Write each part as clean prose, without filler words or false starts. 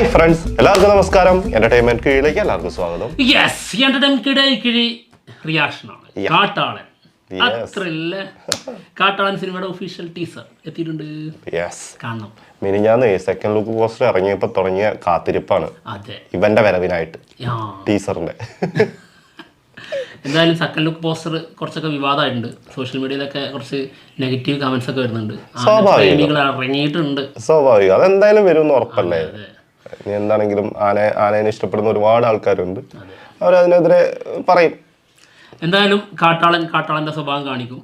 Hi friends, എല്ലാവർക്കും നമസ്കാരം. Entertainment കീഴിലേക്ക് എല്ലാവർക്കും സ്വാഗതം. റിയാക്ഷനാണ് കാട്ടാളൻ. കാട്ടാളൻ സിനിമയുടെ ഒഫീഷ്യൽ ടീസർ എത്തിയിട്ടുണ്ട്. കാണണം. മിനിഞ്ഞാന്ന് സെക്കൻഡ് ലുക്ക് പോസ്റ്റർ ഇറങ്ങിയപ്പോ തുടങ്ങിയ കാത്തിരിപ്പാണ് ഇവന്റെ വരവിനായിട്ട് ടീസറിന്റെ. എന്തായാലും സെക്കൻഡ് ലുക്ക് പോസ്റ്റർ കുറച്ചൊക്കെ വിവാദമായിട്ടുണ്ട്. സോഷ്യൽ മീഡിയയിലൊക്കെ കുറച്ച് നെഗറ്റീവ് കമന്റ്സ് ഒക്കെ വരുന്നുണ്ട്. ഇറങ്ങിയിട്ടുണ്ട്. സ്വാഭാവികം, അതെന്തായാലും വരുമെന്ന് ഉറപ്പല്ലേ. എന്താണെങ്കിലും ആനേനെ ഇഷ്ടപ്പെടുന്ന ഒരുപാട് ആൾക്കാരുണ്ട്. അവരതിനെതിരെ പറയും. എന്തായാലും കാട്ടാളന്റെ സ്വഭാവം കാണിക്കും.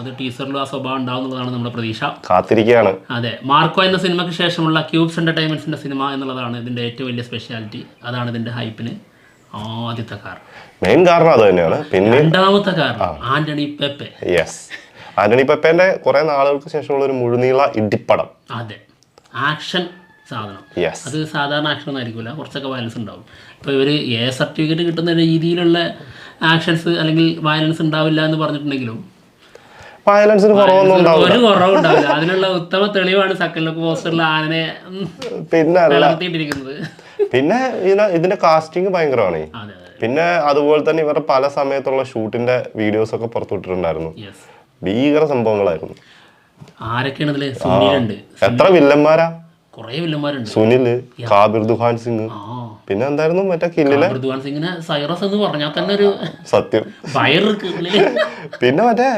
അത് ടീസറിലും ആ സ്വഭാവം ഉണ്ടാവുന്നതാണ് നമ്മുടെ പ്രതീക്ഷ. കാത്തിരിക്കുകയാണ്. അതെ, മാർക്കോ എന്ന സിനിമയ്ക്ക് ശേഷമുള്ള ക്യൂബ്സ് എന്റർടൈൻമെന്റ്സിന്റെ സിനിമ എന്നുള്ളതാണ് ഇതിന്റെ ഏറ്റവും വലിയ സ്പെഷ്യാലിറ്റി. അതാണ് ഇതിന്റെ ഹൈപ്പിന് ആദ്യത്തെ കാരണം. മെയിൻ കാരണം അത് തന്നെയാണ്. പിന്നെ രണ്ടാമത്തെ കാരണം ആന്റണി പെപ്പെ. ആന്റണി പെപ്പേന്റെ കുറെ നാളുകൾക്ക് ശേഷമുള്ള ഒരു മുഴുനീള ഇടിപ്പടം. അതെ, ആക്ഷൻ സാധനം. അത് സാധാരണ ആക്ഷൻ ഒന്നും ആയിരിക്കില്ല, കുറച്ചൊക്കെ വയലൻസ് ഉണ്ടാവും. ഇപ്പോൾ ഇവർ സർട്ടിഫിക്കറ്റ് കിട്ടുന്ന രീതിയിലുള്ള ആക്ഷൻസ് അല്ലെങ്കിൽ വയലൻസ് ഉണ്ടാവില്ല എന്ന് പറഞ്ഞിട്ടുണ്ടെങ്കിലും വയലൻസിന് ഒരു കുറവുണ്ടാവില്ല. അതിനുള്ള ഉത്തമ തെളിവാണ് സെക്കൻഡ് ലുക്ക് പോസ്റ്ററിൽ ആനനെ വളർത്തിയിട്ടിരിക്കുന്നത്. പിന്നെ ഇതിന്റെ കാസ്റ്റിംഗ് ഭയങ്കരമാണ്. പിന്നെ അതുപോലെ തന്നെ ഇവരുടെ പല സമയത്തുള്ള ഷൂട്ടിന്റെ വീഡിയോസ് ഒക്കെ പുറത്തുവിട്ടിട്ടുണ്ടായിരുന്നു. ഭീകര സംഭവങ്ങളായിരുന്നു. ആരൊക്കെയാണ് ഇതില്? സുനിലുണ്ട്. എത്ര വില്ലന്മാരാ? കുറേ വില്ലന്മാരുണ്ട്. സുനിൽ, കാബിർ ദുഹാൻ സിംഗ്, പിന്നെ എന്തായിരുന്നു മറ്റേ കില്ലിലെ ദുഹാൻ സിംഗിനെ സൈറസ് എന്ന് പറഞ്ഞാൽ തന്നെ ഒരു സത്യം. പിന്നെ മറ്റേ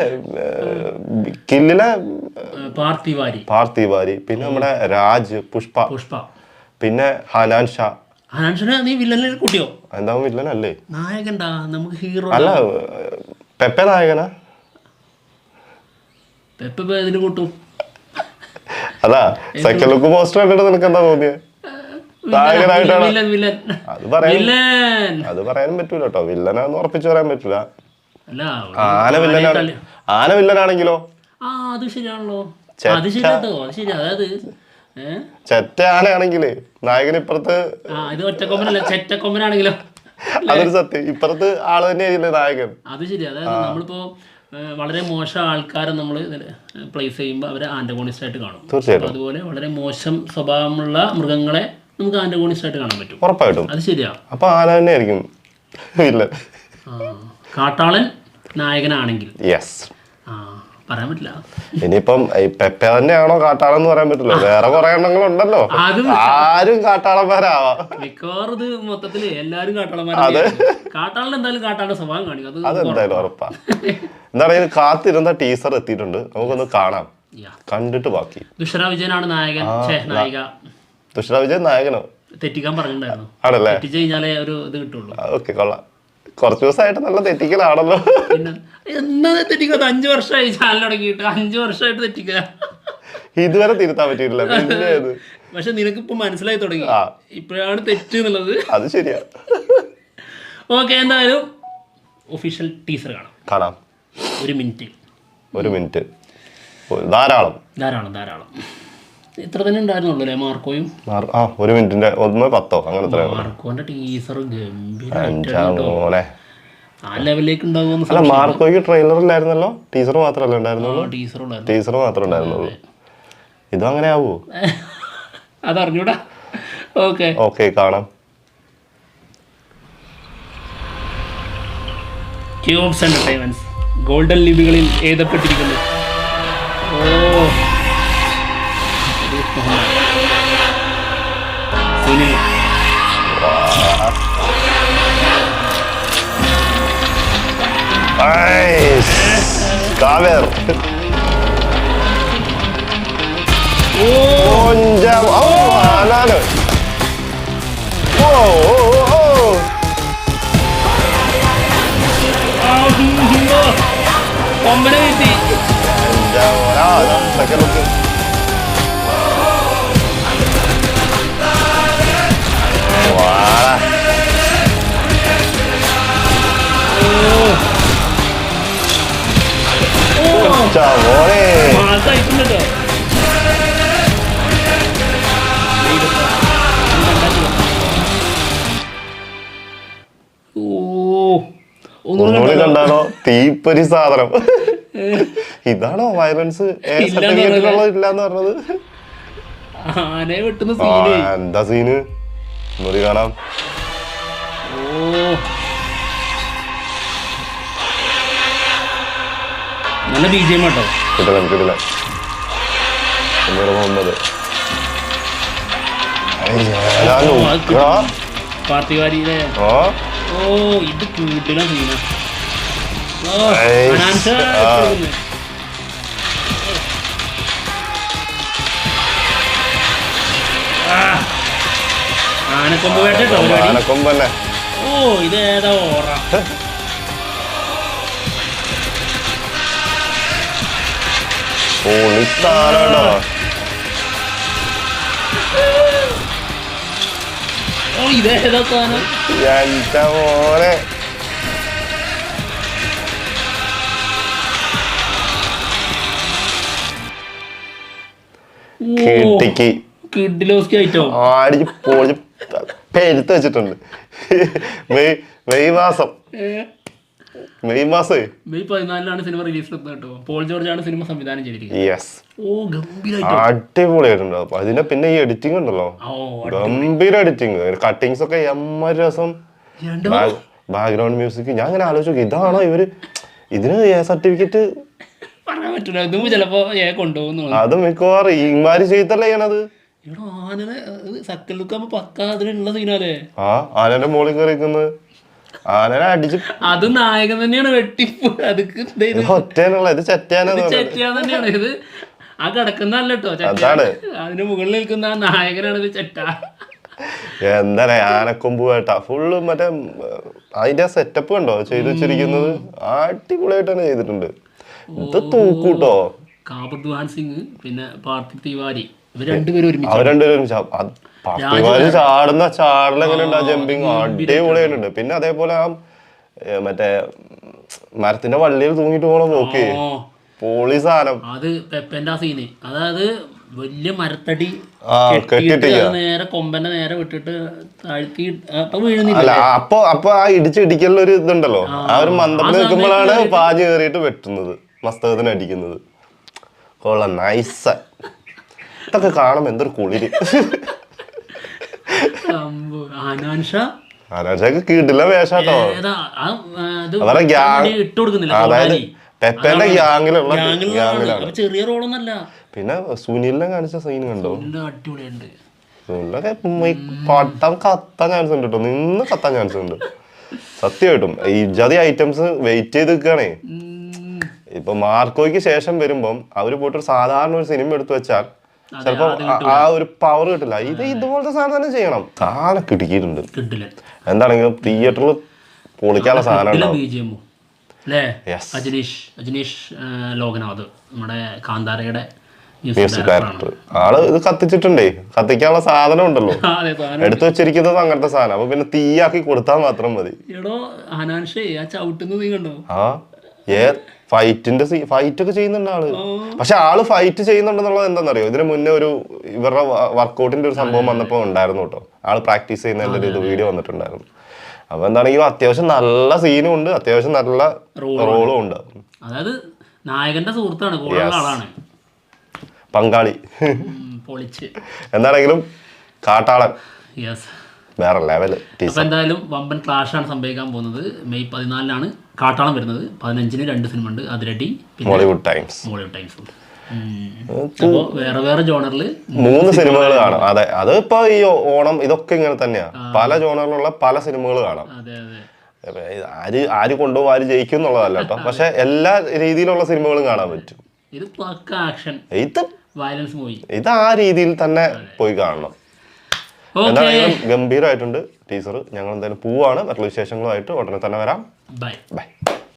കില്ലിലെ പാർത്ഥിവാരി, പിന്നെ നമ്മുടെ രാജ്, പുഷ്പ, പിന്നെ ഹനാൻ ഷാ. നീ വില്ലനെ കൂട്ടിയോ? എന്താ വില്ലനല്ലേ? നായകണ്ടാ, നമുക്ക് ഹീറോ അല്ല. പെപ്പെ നായകനാ? പെപ്പെ ഇതിന് കൂട്ടും. അതാ സെക്കൻഡ് ലുക്ക് പോസ്റ്റർ കണ്ടിട്ട് നിനക്ക് എന്താ തോന്നിയത്? നായകനായിട്ടാണ്. അത് പറയാനും പറ്റൂല കേട്ടോ. വില്ലനാന്ന് ഉറപ്പിച്ചു പറയാൻ പറ്റൂല. ആന വില്ലനാണെങ്കിലോ? അത് ശരിയാണല്ലോ. ചെറ്റ ആനയാണെങ്കില് നായകൻ ഇപ്പുറത്ത് ചെറ്റക്കൊമ്പനാണെങ്കിലോ? അതൊരു സത്യം. ഇപ്പുറത്ത് ആള് തന്നെയായിരിക്കില്ലേ നായകൻ. അത് ശരി. അതായത് നമ്മളിപ്പോ വളരെ മോശം ആൾക്കാരെ നമ്മൾ പ്ലേസ് ചെയ്യുമ്പോൾ അവരെ ആന്റഗോണിസ്റ്റ് ആയിട്ട് കാണും. തീർച്ചയായിട്ടും. അതുപോലെ വളരെ മോശം സ്വഭാവമുള്ള മൃഗങ്ങളെ നമുക്ക് ആന്റഗോണിസ്റ്റ് ആയിട്ട് കാണാൻ പറ്റും. ഉറപ്പായിട്ടും. അത് ശരിയാ. അപ്പൊ ആന തന്നെ ആയിരിക്കും കാട്ടാളൻ നായകനാണെങ്കിൽ പറയാൻ പറ്റില്ല. ഇനിയിപ്പം പെപ്പ തന്നെയാണോ കാട്ടാളെന്ന് പറയാൻ പറ്റില്ല. വേറെ കുറെ എണ്ണങ്ങളുണ്ടല്ലോ. ആരും കാട്ടാളന്മാരാവാം. മിക്കവാറും ഇത് മൊത്തത്തില് എല്ലാരും കാട്ടാളന്മാരാ. കാട്ടാളൻ എന്തായാലും കാട്ടാളന്റെ സ്വഭാവം കാണിക്കും. അതെന്തായാലും ഉറപ്പാ. എന്താണെങ്കിലും കാത്തിരുന്ന ടീസർ എത്തിയിട്ടുണ്ട്. നമുക്കൊന്ന് കാണാം, കണ്ടിട്ട് ബാക്കി. ദുഷ്ര വിജയനാണ് നായകൻ. നായിക ദുഷ്ര വിജയൻ നായകനോ? തെറ്റിക്കാൻ പറഞ്ഞിട്ടുണ്ടായിരുന്നു. ആണല്ലേ? തെറ്റിച്ച് കഴിഞ്ഞാലേ ഒരു ഇത് കിട്ടുള്ളൂ. ഓക്കെ, കൊള്ളാം. കുറച്ചു ദിവസമായിട്ട് നല്ല തെറ്റിക്കലാണല്ലോ. പിന്നെ എന്നാ തെറ്റിക്കുക? 5 വർഷമായി ചാനൽ തുടങ്ങിയിട്ട്. 5 വർഷമായിട്ട് തെറ്റിക്കുക. ഇതുവരെ തിരുത്താൻ പറ്റിയിട്ടില്ല. പക്ഷെ നിനക്കിപ്പോ മനസ്സിലായി തുടങ്ങി ഇപ്പോഴാണ് തെറ്റ് എന്നുള്ളത്. അത് ശരിയാ. ഓക്കെ, എന്തായാലും ഒഫീഷ്യൽ ടീസർ കാണാം. 1 മിനിറ്റ് ധാരാളം. ഇത്ര തന്നെ ഉണ്ടായിരുന്നുള്ളൂ അല്ലേ മാർക്കോയും? 1 മിനിറ്റിന്റെ 1:10 അങ്ങനെ. മാർക്കോന്റെ ടീസർ ഗംഭീര ആ ലെവലിലേക്ക് ഉണ്ടാകുമെന്ന്. അല്ല, മാർക്കോയ്ക്ക് ട്രെയിലറിലായിരുന്നല്ലോ, ടീസർ മാത്രമല്ല ഉണ്ടായിരുന്നുള്ളൂ. ടീസർ മാത്രമേ ഉണ്ടായിരുന്നുള്ളൂ. ഇതും അങ്ങനെ ആവോ? അതറിഞ്ഞൂടാ. ഓക്കെ, കാണാം. ക്യൂബ്സ് എന്റർടൈൻമെന്റ്സ് ഗോൾഡൻ ലിപികളിൽ എഴുതപ്പെട്ടിരിക്കുന്നു. സുനിൽ, കാവേർ, കൊമ്പനെ കിട്ടി. ഒന്നുകൂടി കണ്ടാലോ? തീപ്പൊരി സാധനം. ഇതാണോ വയലൻസ് ഇല്ലാന്ന് പറഞ്ഞത്? ആനയെ വെട്ടുന്ന എന്താ സീന്? മുറി കാണാം. ഓ നല്ല BGM കേട്ടോ. കിട്ടില്ല മുഹമ്മദ് പാർട്ടിവാരിയിലെ ഓ ഇത് കൂട്ടില്ല സീന. ആനക്കൊമ്പ് വേട്ടോ പരിപാടി. ആനക്കൊമ്പന്നെ. ഓ ഇതേതാ ഓറ. പൊളിത്താനോ. ഓ ഇതേതാ സാധനം. എന്റെ മോനെ കിട്ടിക്ക് കിഡിലോസ്കി ഐറ്റോ ആടി പൊളി പെരുത്ത് വെച്ചിട്ടുണ്ട്. മെയ് മാസം മെയ് 14 സിനിമ റിലീസ് കേട്ടോ. പോൾ ജോർജ് ആണ് സിനിമ സംവിധാനം ചെയ്തിരിക്കുന്നത്. ഓ ഗംഭീരായിട്ട് അടിപൊളിയായിട്ടുണ്ട്. അപ്പൊ അതിന്റെ പിന്നെ ഈ എഡിറ്റിംഗ് ഉണ്ടല്ലോ, ഗംഭീര എഡിറ്റിംഗ്, കട്ടിങ്സ് ഒക്കെ എമ്മ രസം, ബാക്ക്ഗ്രൗണ്ട് മ്യൂസിക്. ഞാൻ അങ്ങനെ ആലോചിച്ചു, ഇതാണോ ഇവര് ഇതിന് സർട്ടിഫിക്കറ്റ് പറയാൻ പറ്റില്ല. ഇതും ചിലപ്പോ കൊണ്ടുപോകുന്നു. അത് മിക്കവാറും ഇമാര് ചെയ്തല്ലേ ചെയ്യണത്. ആനനെ സക്കൽ ലുക്കാകുമ്പോ പക്ക അതിലുള്ള സീനല്ലേ. ആനന്റെ മോളിൽ കയറിക്കുന്നത് ആനനെ അടിച്ച് അത് നായകൻ തന്നെയാണ് വെട്ടിപ്പ്. ഒറ്റേനുള്ള ഇത് തന്നെയാണ് ഇത്. ആ കിടക്കുന്നല്ല കേട്ടോ, അതാണ് അതിന് മുകളിൽ നിൽക്കുന്ന ആ നായകനാണ് ഇത് ചെറ്റ. എന്താ ആനക്കൊമ്പ് വേട്ട ഫുള്ള് മറ്റേ അതിന്റെ സെറ്റപ്പ് കണ്ടോ ചെയ്ത് വെച്ചിരിക്കുന്നത്. അടിപൊളിയായിട്ടാണ് ചെയ്തിട്ടുണ്ട്. ഇത് തൂക്കൂട്ടോ. കാബദ്വാൻ സിംഗ് പിന്നെ പാർത്ഥിവ് തിവാരി ഇവർ രണ്ടുപേരും ചാടുന്ന ചാടലെങ്ങനെയുണ്ട്, ജമ്പിങ് അടിപൊളിയായിട്ടുണ്ട്. പിന്നെ അതേപോലെ ആ മറ്റേ മരത്തിന്റെ വള്ളിയിൽ തൂങ്ങിട്ട് പോണ നോക്കി പോളി സാധനം. അത് പെപ്പന്റെ ആ സീന്, അതായത് വലിയ മരത്തടി നേരെ കൊമ്പന്റെ നേരെ വിട്ടിട്ട് താഴ്ത്തി വീഴുന്നില്ല. അപ്പൊ ആ ഇടിച്ചിടിക്കലുള്ള ഒരു ഇതുണ്ടല്ലോ, ആ ഒരു മന്ദത്തിൽ നിൽക്കുമ്പോഴാണ് പാഞ്ഞ് കയറിയിട്ട് വെട്ടുന്നത്, മസ്തകത്തിന് അടിക്കുന്നത്. കൊള്ളാം, നൈസ്. ഇതൊക്കെ കാണുമ്പോ എന്തൊരു കുളിര്. ആനാൻഷാക്ക് കിട്ടില്ല വേഷാട്ടോ. അവരെ ഗ്യാങ്, അതായത് പെപ്പന്റെ ഗ്യാങ്ങിലാണ്. ചെറിയ റോളൊന്നല്ല. പിന്നെ സുനിലിനെ കാണിച്ച സീൻ കണ്ടോ, അടിപൊളിയുണ്ട്. സുനിലൊക്കെ പട്ടം കത്താൻ ചാൻസ് ഉണ്ട് കേട്ടോ, നിന്ന് കത്താൻ ചാൻസ് ഉണ്ട് സത്യമായിട്ടും. ഈ ജാതി ഐറ്റംസ് വെയിറ്റ് ചെയ്ത് നിൽക്കുകയാണേ. ഇപ്പൊ മാർക്കോയ്ക്ക് ശേഷം വരുമ്പം അവര് പോയിട്ട് സാധാരണ ഒരു സിനിമ എടുത്തു വെച്ചാൽ ചിലപ്പോ ആ ഒരു പവർ കിട്ടില്ല. ഇത് ഇതുപോലത്തെ സാധനം തന്നെ ചെയ്യണം. സാധനം കിട്ടിയിട്ടുണ്ട്. എന്താണെങ്കിലും തിയേറ്ററിൽ പൊളിക്കാനുള്ള സാധനം. അജനീഷ് ലോകനാഥ് നമ്മുടെ കാന്താരയുടെ മ്യൂസിക് ഡയറക്ടർ. ആള് ഇത് കത്തിച്ചിട്ടുണ്ടേ, കത്തിക്കാനുള്ള സാധനം ഉണ്ടല്ലോ എടുത്തു വെച്ചിരിക്കുന്നത് അങ്ങനത്തെ സാധനം. അപ്പൊ പിന്നെ തീയാക്കി കൊടുത്താൽ മാത്രം മതി. ഫൈറ്റ് ഒക്കെ ചെയ്യുന്നുണ്ട് ആള്. പക്ഷെ ആള് ഫൈറ്റ് ചെയ്യുന്നുണ്ടെന്നുള്ളത് എന്താണെന്നറിയോ, ഇതിന് മുന്നേ ഒരു ഇവരുടെ വർക്കൗട്ടിന്റെ ഒരു സംഭവം വന്നപ്പോ ഉണ്ടായിരുന്നു കേട്ടോ. ആള് പ്രാക്ടീസ് ചെയ്യുന്നതിന്റെ ഒരു വീഡിയോ വന്നിട്ടുണ്ടായിരുന്നു. അപ്പൊ എന്താണെങ്കിലും അത്യാവശ്യം നല്ല സീനും ഉണ്ട്, അത്യാവശ്യം നല്ല റോളും ഉണ്ട്. അതായത് നായകന്റെ സുഹൃത്താണ്, പങ്കാളി. എന്താണെങ്കിലും കാട്ടാളൻ വേറെ ലെവല്. അപ്പൊ എന്തായാലും വമ്പൻ ക്ലാഷ് ആണ് സംഭവിക്കാൻ പോകുന്നത്. മെയ് 14 കാട്ടാളം വരുന്നത്. 15 2 സിനിമ ഉണ്ട്, അതിരടി, മോളിവുഡ് ടൈംസ്. വേറെ വേറെ ജോണറിൽ 3 സിനിമകൾ കാണാം. അതെ, അത് ഇപ്പൊ ഈ ഓണം ഇതൊക്കെ ഇങ്ങനെ തന്നെയാ, പല ജോണറിലുള്ള പല സിനിമകൾ കാണാം. ആര് കൊണ്ടുപോകും ആര് ജയിക്കും എന്നുള്ളതല്ല കേട്ടോ, പക്ഷെ എല്ലാ രീതിയിലുള്ള സിനിമകളും കാണാൻ പറ്റും. ഇത് പക്ക ആക്ഷൻ, ഇത് വയലൻസ് മൂവി. ഇത് ആ രീതിയിൽ തന്നെ പോയി കാണണം. എന്തായാലും ഗംഭീരമായിട്ടുണ്ട് ടീസർ. ഞങ്ങൾ എന്തായാലും പോവാണ്. മറ്റുള്ള വിശേഷങ്ങളുമായിട്ട് ഉടനെ തന്നെ വരാം. ബൈ.